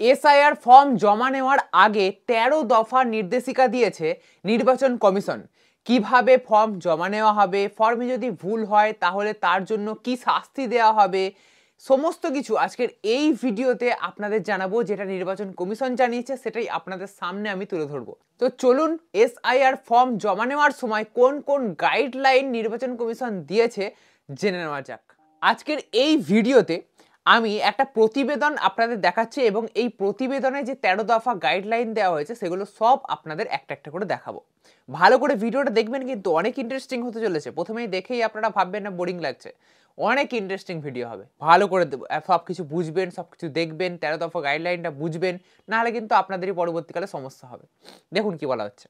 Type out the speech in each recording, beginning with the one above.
SIR form জমা নেওয়ার আগে ১৩ দফা নির্দেশিকা দিয়েছে নির্বাচন কমিশন। কিভাবে ফর্ম জমা নেওয়া হবে, ফর্মে যদি ভুল হয় তাহলে তার জন্য কি শাস্তি দেওয়া হবে, সমস্ত কিছু আজকের এই ভিডিওতে আপনাদের জানাবো। যেটা নির্বাচন কমিশন জানিয়েছে সেটাই আপনাদের সামনে আমি তুলে ধরবো। তো চলুন এসআইআর ফর্ম জমা নেওয়ার সময় কোন কোন গাইডলাইন নির্বাচন কমিশন দিয়েছে জেনে নেওয়া যাক। আজকের এই ভিডিওতে আমি একটা প্রতিবেদন আপনাদের দেখাচ্ছি এবং এই প্রতিবেদনে যে ১৩ দফা গাইডলাইন দেওয়া হয়েছে সেগুলো সব আপনাদের একটা একটা করে দেখাবো। ভালো করে ভিডিওটা দেখবেন, কিন্তু অনেক ইন্টারেস্টিং হতে চলেছে। প্রথমেই দেখেই আপনারা ভাববেন না বোরিং লাগছে, অনেক ইন্টারেস্টিং ভিডিও হবে। ভালো করে সব কিছু বুঝবেন, সব কিছু দেখবেন, ১৩ দফা গাইডলাইনটা বুঝবেন, নাহলে কিন্তু আপনাদেরই পরবর্তীকালে সমস্যা হবে। দেখুন কি বলা হচ্ছে।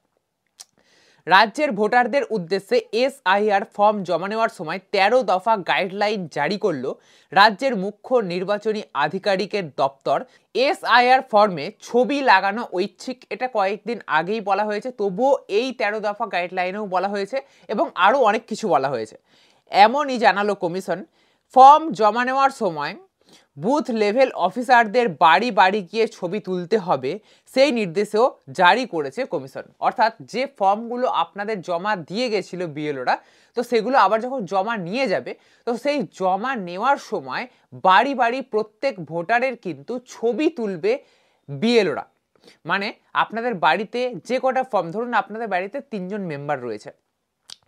রাজ্যের ভোটারদের উদ্দেশ্যে এসআইআর ফর্ম জমা নেওয়ার সময় ১৩ দফা গাইডলাইন জারি করল রাজ্যের মুখ্য নির্বাচনী আধিকারিকের দপ্তর। এসআইআর ফর্মে ছবি লাগানো ঐচ্ছিক, এটা কয়েকদিন আগেই বলা হয়েছে, তবুও এই ১৩ দফা গাইডলাইনেও বলা হয়েছে এবং আরও অনেক কিছু বলা হয়েছে। এমনই জানালো কমিশন। ফর্ম জমা নেওয়ার সময় বুথ লেভেল অফিসারদের বাড়ি বাড়ি গিয়ে ছবি তুলতে হবে, সেই নির্দেশও জারি করেছে কমিশন। অর্থাৎ যে ফর্মগুলো আপনাদের জমা দিয়ে গেছিল বিএলওরা, তো সেগুলো আবার যখন জমা নিয়ে যাবে, তো সেই জমা নেওয়ার সময় বাড়ি বাড়ি প্রত্যেক ভোটারের কিন্তু ছবি তুলবে বিএলওরা। মানে আপনাদের বাড়িতে যে কটা ফর্ম, ধরুন আপনাদের বাড়িতে ৩ জন মেম্বার রয়েছে,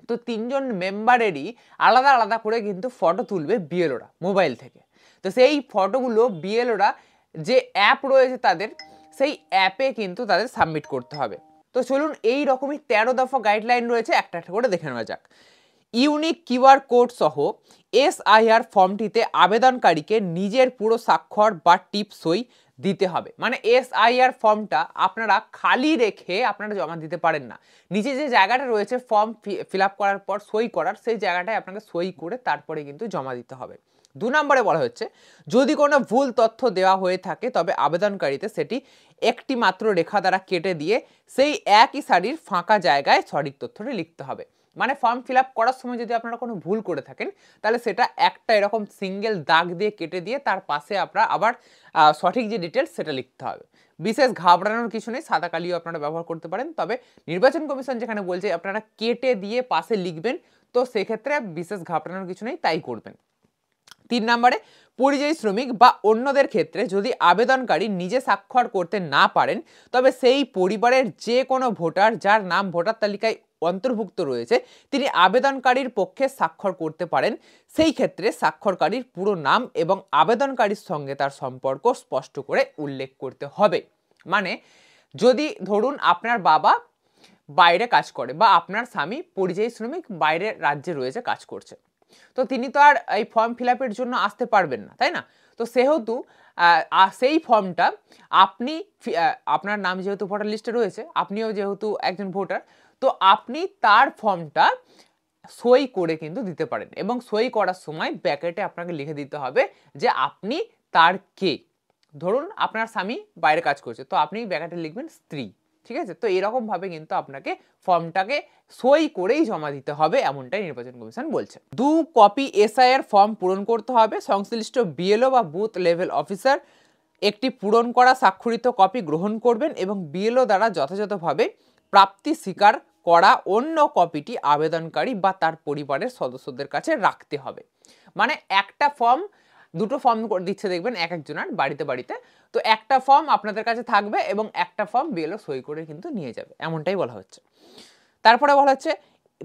তো ৩ জন মেম্বারেরই আলাদা আলাদা করে কিন্তু ফটো তুলবে বিএলওরা মোবাইল থেকে। তো সেই ফটোগুলো বিএলওরা যে অ্যাপ রয়েছে তাদের, সেই অ্যাপে কিন্তু তাদের সাবমিট করতে হবে। তো চলুন এই রকমই ১৩ দফা গাইডলাইন রয়েছে, একটা একটা করে দেখে নেওয়া যাক। ইউনিক কিউআর কোড সহ এসআইআর ফর্মটিতে আবেদনকারীকে নিজের পুরো স্বাক্ষর বা টিপ সই দিতে হবে। মানে এসআইআর ফর্মটা আপনারা খালি রেখে আপনারা জমা দিতে পারেন না। নিচে যে জায়গাটা রয়েছে ফর্ম ফিল আপ করার পর সই করার, সেই জায়গাটায় আপনাকে সই করে তারপরে কিন্তু জমা দিতে হবে। ২ নম্বরে বলা হচ্ছে, যদি কোনো ভুল তথ্য দেওয়া হয়ে থাকে তবে আবেদনকারীতে সেটি একটি মাত্র রেখা দ্বারা কেটে দিয়ে সেই একই সারির ফাঁকা জায়গায় সঠিক তথ্যটি লিখতে হবে। মানে ফর্ম ফিল আপ করার সময় যদি আপনারা কোনো ভুল করে থাকেন, তাহলে সেটা একটা এরকম সিঙ্গেল দাগ দিয়ে কেটে দিয়ে তার পাশে আপনারা আবার সঠিক যে ডিটেলস সেটা লিখতে হবে। বিশেষ ঘাবড়ানোর কিছু নেই, সাদা কালিও আপনারা ব্যবহার করতে পারেন, তবে নির্বাচন কমিশন যেখানে বলছে আপনারা কেটে দিয়ে পাশে লিখবেন, তো সেক্ষেত্রে বিশেষ ঘাবড়ানোর কিছু নেই, তাই করবেন। ৩ নম্বরে, পরিযায়ী শ্রমিক বা অন্যদের ক্ষেত্রে যদি আবেদনকারী নিজে স্বাক্ষর করতে না পারেন, তবে সেই পরিবারের যে কোনো ভোটার যার নাম ভোটার তালিকায় অন্তর্ভুক্ত রয়েছে তিনি আবেদনকারীর পক্ষে স্বাক্ষর করতে পারেন। সেই ক্ষেত্রে স্বাক্ষরকারীর পুরো নাম এবং আবেদনকারীর সঙ্গে তার সম্পর্ক স্পষ্ট করে উল্লেখ করতে হবে। মানে যদি ধরুন আপনার বাবা বাইরে কাজ করে বা আপনার স্বামী পরিযায়ী শ্রমিক বাইরের রাজ্যে রয়েছে, কাজ করছে, তো তিনি তো আর এই ফর্ম ফিল আপের জন্য আসতে পারবেন না, তাই না? তো সেহেতু সেই ফর্মটা আপনি আপনার নাম যেহেতু ভোটার লিস্টে রয়েছে, আপনিও যেহেতু একজন ভোটার, তো আপনি তার ফর্মটা সই করে কিন্তু দিতে পারেন এবং সই করার সময় ব্যাকেটে আপনাকে লিখে দিতে হবে যে আপনি তার কে। ধরুন আপনার স্বামী বাইরে কাজ করছে, তো আপনি ব্যাকেটে লিখবেন স্ত্রী। ঠিক আছে? তো এরকম ভাবে কিন্তু আপনাকে ফর্মটাকে সই করেই জমা দিতে হবে, এমনটাই নির্বাচন কমিশন বলছে। ২ কপি এসআইআর ফর্ম পূরণ করতে হবে। সংশ্লিষ্ট বিএলও বা বুথ লেভেল অফিসার একটি পূরণ করা স্বাক্ষরিত কপি গ্রহণ করবেন এবং বিএলও দ্বারা যথাযথভাবে প্রাপ্তি স্বীকার করা অন্য কপিটি আবেদনকারী বা তার পরিবারের সদস্যদের কাছে রাখতে হবে। মানে একটা ফর্ম, দুটো ফর্ম দিচ্ছে দেখবেন এক একজনের বাড়িতে বাড়িতে, তো একটা ফর্ম আপনাদের কাছে থাকবে এবং একটা ফর্ম বিএলও সই করে কিন্তু নিয়ে যাবে, এমনটাই বলা হচ্ছে। তারপরে বলা হচ্ছে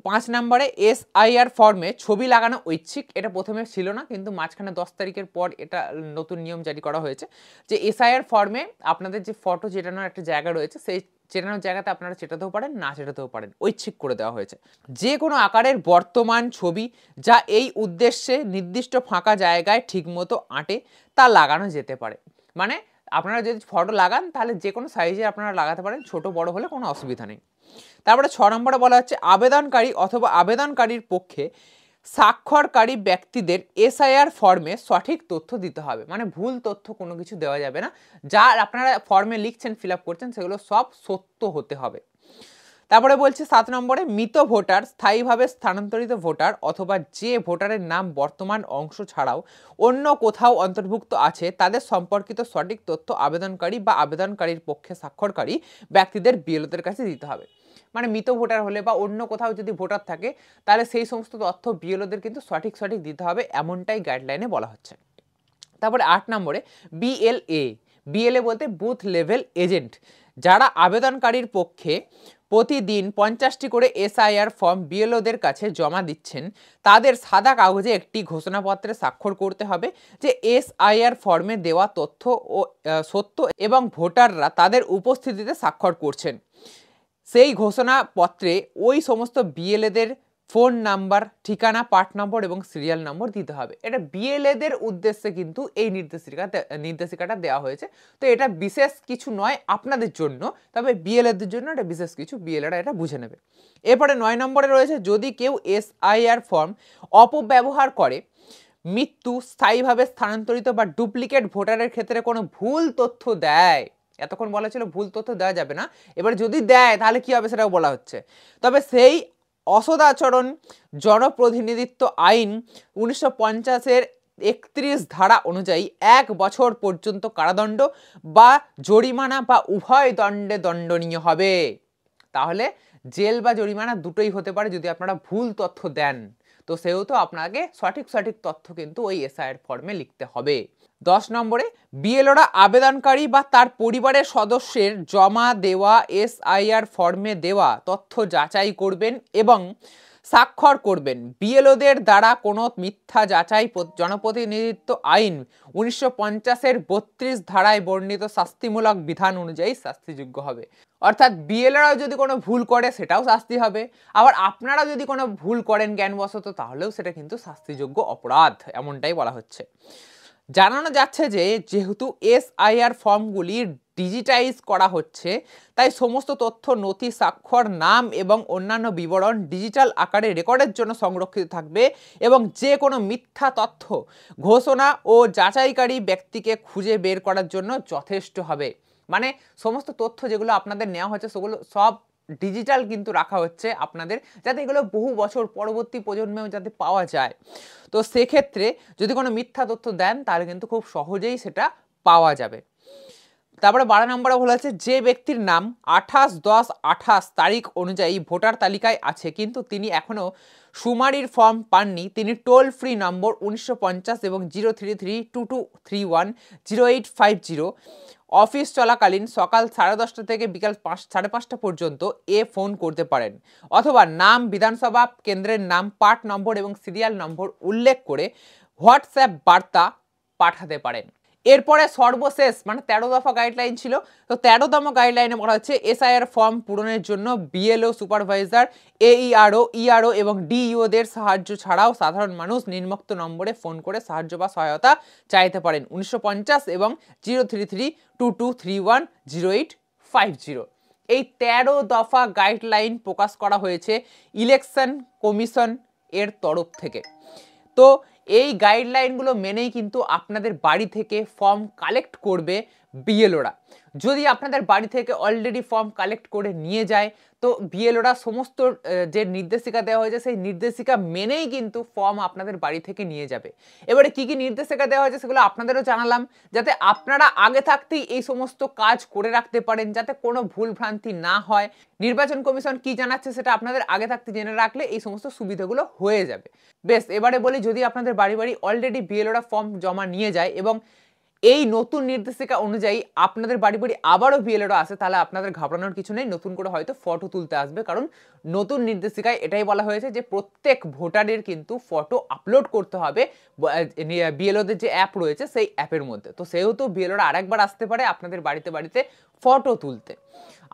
৫ নম্বরে, এসআইআর ফর্মে ছবি লাগানো ঐচ্ছিক। এটা প্রথমে ছিল না, কিন্তু মাঝখানে ১০ তারিখের পর এটা নতুন নিয়ম জারি করা হয়েছে যে এসআইআর ফর্মে আপনাদের যে ফটো চেটানোর একটা জায়গা রয়েছে, সেই চেটানোর জায়গাতে আপনারা চেটাতেও পারেন, না চেটাতেও পারেন, ঐচ্ছিক করে দেওয়া হয়েছে। যে কোনো আকারের বর্তমান ছবি যা এই উদ্দেশ্যে নির্দিষ্ট ফাঁকা জায়গায় ঠিকমতো আঁটে তা লাগানো যেতে পারে। মানে আপনারা যদি ফটো লাগান তাহলে যে কোনো সাইজে আপনারা লাগাতে পারেন, ছোট বড় হলে কোনো অসুবিধা নেই। তারপরে ৬ নম্বরে বলা হচ্ছে, আবেদনকারী অথবা আবেদনকারীর পক্ষে স্বাক্ষরকারী ব্যক্তিদের এসআইআর ফর্মে সঠিক তথ্য দিতে হবে। মানে ভুল তথ্য কোনো কিছু দেওয়া যাবে না, যা আপনারা ফর্মে লিখছেন ফিল আপ করছেন সেগুলো সব সত্য হতে হবে। তারপরে বলছে 7 নম্বরে মৃত ভোটার, স্থায়ীভাবে স্থানান্তরিত ভোটার অথবা যে ভোটারের নাম বর্তমান অংশ ছাড়াও অন্য কোথাও অন্তর্ভুক্ত আছে তাদের সম্পর্কিত সঠিক তথ্য আবেদনকারী বা আবেদনকারীর পক্ষে স্বাক্ষরকারী ব্যক্তিদের বিএলওদের কাছে দিতে হবে। মানে মৃত ভোটার হলে বা অন্য কোথাও যদি ভোটার থাকে তাহলে সেই সমস্ত তথ্য বিএলওদের কিন্তু সঠিক দিতে হবে, এমনটাই গাইডলাইনে বলা হচ্ছে। তারপরে 8 নম্বরে বিএলএ বলতে বুথ লেভেল এজেন্ট, যারা আবেদনকারীর পক্ষে প্রতিদিন 50টি করে এসআইআর ফর্ম বিএলওদের কাছে জমা দিচ্ছেন, তাদের সাদা কাগজে একটি ঘোষণাপত্রে স্বাক্ষর করতে হবে যে এসআইআর ফর্মে দেওয়া তথ্য ও সত্য এবং ভোটাররা তাদের উপস্থিতিতে স্বাক্ষর করছেন। সেই ঘোষণাপত্রে ওই সমস্ত বিএলএদের ফোন নাম্বার, ঠিকানা, পার্ট নম্বর এবং সিরিয়াল নম্বর দিতে হবে। এটা বিএলএদের উদ্দেশ্যে কিন্তু এই নির্দেশিকাটা দেওয়া হয়েছে। তো এটা বিশেষ কিছু নয় আপনাদের জন্য, তবে বিএলএদের জন্য এটা বিশেষ কিছু, বিএলএরা এটা বুঝে নেবে। এরপরে 9 নম্বরে রয়েছে যদি কেউ এসআইআর ফর্ম অপব্যবহার করে, মৃত্যু, স্থায়ীভাবে স্থানান্তরিত বা ডুপ্লিকেট ভোটারের ক্ষেত্রে কোনো ভুল তথ্য দেয়, এতক্ষণ বলা ছিল ভুল তথ্য দেওয়া যাবে না, এবার যদি দেয় তাহলে কি হবে সেটাও বলা হচ্ছে। তবে সেই অসদাচরণ জনপ্রতিনিধিত্ব আইন 1950-এর 31 ধারা অনুযায়ী 1 বছর পর্যন্ত কারাদণ্ড বা জরিমানা বা উভয় দণ্ডে দণ্ডনীয় হবে। তাহলে জেল বা জরিমানা দুটোই হতে পারে যদি আপনারা ভুল তথ্য দেন। তো সেহেতু আপনাকে সঠিক তথ্য কিন্তু ওই এসআইআর ফর্মে লিখতে হবে। 10 নম্বরে বিএলওরা আবেদনকারী বা তার পরিবারের সদস্যের জমা দেওয়া এসআইআর ফর্মে দেওয়া তথ্য যাচাই করবেন এবং স্বাক্ষর করবেন। বিএলওদের দ্বারা কোনো মিথ্যা যাচাই জনপ্রতিনিধিত্ব আইন 1950-এর 32 ধারায় বর্ণিত শাস্তিমূলক বিধান অনুযায়ী শাস্তিযোগ্য হবে। অর্থাৎ বিএলওরাও যদি কোনো ভুল করে সেটাও শাস্তি হবে, আবার আপনারা যদি কোনো ভুল করেন জ্ঞানবশত তাহলেও সেটা কিন্তু শাস্তিযোগ্য অপরাধ, এমনটাই বলা হচ্ছে। জানানো যাচ্ছে যে যেহেতু এসআইআর ফর্মগুলি ডিজিটাইজ করা হচ্ছে, তাই সমস্ত তথ্য, নথি, স্বাক্ষর, নাম এবং অন্যান্য বিবরণ ডিজিটাল আকারে রেকর্ডের জন্য সংরক্ষিত থাকবে এবং যে কোনো মিথ্যা তথ্য ঘোষণা ও যাচাইকারী ব্যক্তিকে খুঁজে বের করার জন্য যথেষ্ট হবে। মানে সমস্ত তথ্য যেগুলো আপনাদের নেওয়া হচ্ছে সেগুলো সব ডিজিটাল কিন্তু রাখা হচ্ছে আপনাদের, যাতে এগুলো বহু বছর পরবর্তী প্রজন্মেও যাতে পাওয়া যায়। তো সেক্ষেত্রে যদি কোনো মিথ্যা তথ্য দেন তাহলে কিন্তু খুব সহজেই সেটা পাওয়া যাবে। তারপরে 12 নম্বরে বলা আছে যে ব্যক্তির নাম 28/10/28 তারিখ অনুযায়ী ভোটার তালিকায় আছে কিন্তু তিনি এখনও সুমারির ফর্ম পাননি, তিনি টোল ফ্রি নম্বর 1950 এবং 03322310850 অফিস চলাকালীন সকাল 10:30 থেকে বিকাল 5:30 পর্যন্ত ফোন করতে পারেন, অথবা নাম, বিধানসভা কেন্দ্রের নাম, পার্ট নম্বর এবং সিরিয়াল নম্বর উল্লেখ করে হোয়াটসঅ্যাপ বার্তা পাঠাতে পারেন। এরপরে সর্বশেষ মানে 13 দফা গাইডলাইন ছিল। তো 13তম গাইডলাইনে বলা হচ্ছে এসআইআর ফর্ম পূরণের জন্য বিএলও, সুপারভাইজার, ইআরও এবং ডিইওদের সাহায্য ছাড়াও সাধারণ মানুষ নিম্নোক্ত নম্বরে ফোন করে সাহায্য বা সহায়তা চাইতে পারেন: 1950 এবং 03322310850। এই 13 দফা গাইডলাইন প্রকাশ করা হয়েছে ইলেকশন কমিশন এর তরফ থেকে। তো এই গাইডলাইনগুলো মেনেই কিন্তু আপনাদের বাড়ি থেকে ফর্ম কালেক্ট করবে বিএলওরা। যদি আপনাদের বাড়ি থেকে অলরেডি ফর্ম কালেক্ট করে নিয়ে যায় তো বিএলওরা সমস্ত যে নির্দেশিকা দেওয়া হয়েছে সেই নির্দেশিকা মেনেই কিন্তু ফর্ম আপনাদের বাড়ি থেকে নিয়ে যাবে। এবারে কি কি নির্দেশিকা দেওয়া হয়েছে সেগুলো আপনাদেরও জানালাম, যাতে আপনারা আগে থাকতেই এই সমস্ত কাজ করে রাখতে পারেন, যাতে কোনো ভুল ভ্রান্তি না হয়। নির্বাচন কমিশন কি জানাচ্ছে সেটা আপনাদের আগে থাকতে জেনে রাখলে এই সমস্ত সুবিধাগুলো হয়ে যাবে। বেশ, এবারে বলি, যদি আপনাদের বাড়ি বাড়ি অলরেডি বিএলওরা ফর্ম জমা নিয়ে যায় এবং এই নতুন নির্দেশিকা অনুযায়ী আপনাদের বাড়ি বাড়ি আবারও বিএলওরা আসে, তাহলে আপনাদের ঘাবড়ানোর কিছু নেই, নতুন করে হয়তো ফটো তুলতে আসবে, কারণ নতুন নির্দেশিকায় এটাই বলা হয়েছে যে প্রত্যেক ভোটারের কিন্তু ফটো আপলোড করতে হবে বিএলওদের যে অ্যাপ রয়েছে সেই অ্যাপের মধ্যে। তো সেহেতু বিএলওরা আরেকবার আসতে পারে আপনাদের বাড়িতে বাড়িতে ফটো তুলতে।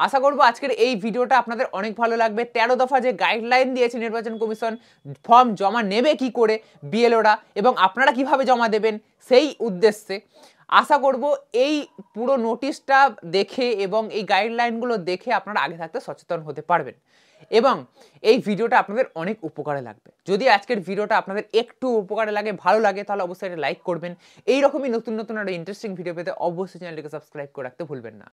আশা করবো আজকের এই ভিডিওটা আপনাদের অনেক ভালো লাগবে। 13 দফা যে গাইডলাইন দিয়েছে নির্বাচন কমিশন, ফর্ম জমা নেবে কি করে বিএলওরা এবং আপনারা কিভাবে জমা দেবেন সেই উদ্দেশ্যে, আশা করব এই পুরো নোটিশটা দেখে এবং এই গাইডলাইনগুলো দেখে আপনারা আগে থাকতে সচেতন হতে পারবেন এবং এই ভিডিওটা আপনাদের অনেক উপকারে লাগবে। যদি আজকের ভিডিওটা আপনাদের একটু উপকারে লাগে, ভালো লাগে, তাহলে অবশ্যই এটা লাইক করবেন। এইরকমই নতুন নতুন আরো ইন্টারেস্টিং ভিডিও পেতে অবশ্যই চ্যানেলটিকে সাবস্ক্রাইব করে রাখতে ভুলবেন না।